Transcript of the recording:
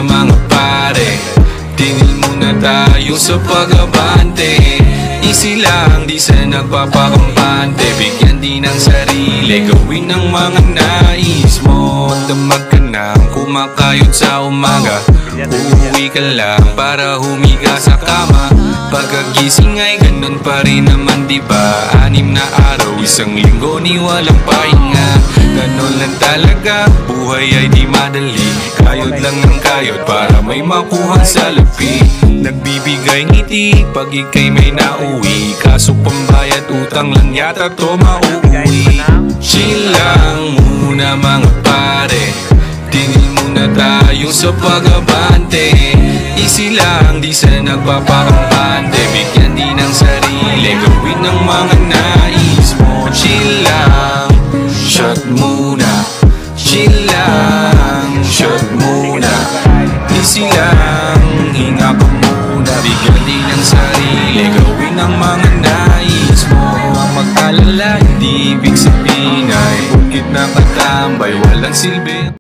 muna mga pare, tingin muna tayo sa pag-abante. Easy lang, di sa nagpapakampante, bigyan din ng sarili, gawin ang mga nais mo. Damag ka na kumakayod sa umaga, uuwi ka lang para humiga sa kama. Pagkagising ay ganun pa rin naman, diba? 6 na araw, isang linggo ni walang pahinga. Ganun lang talaga, buhay ay di madali. Kayod lang ng kayod para may makuha sa lapi. Nagbibigay ngiti pag ikay may nauwi, kaso pambayad utang lang yata to mauuwi. Chill lang muna mga pare, tingin muna tayo sa pag-abante. Easy lang, di sa nagpapakampante, bigyan din ng sarili, gawin ang mga nais mo. Chill lang, shot muna. Chill lang, shot muna. Easy lang, hinga ka muna, bigyan din ng sarili, gawin ang mga nais mo. Ang mag-alala, hindi ibig sabihin ay porkit nakatambay walang silbi.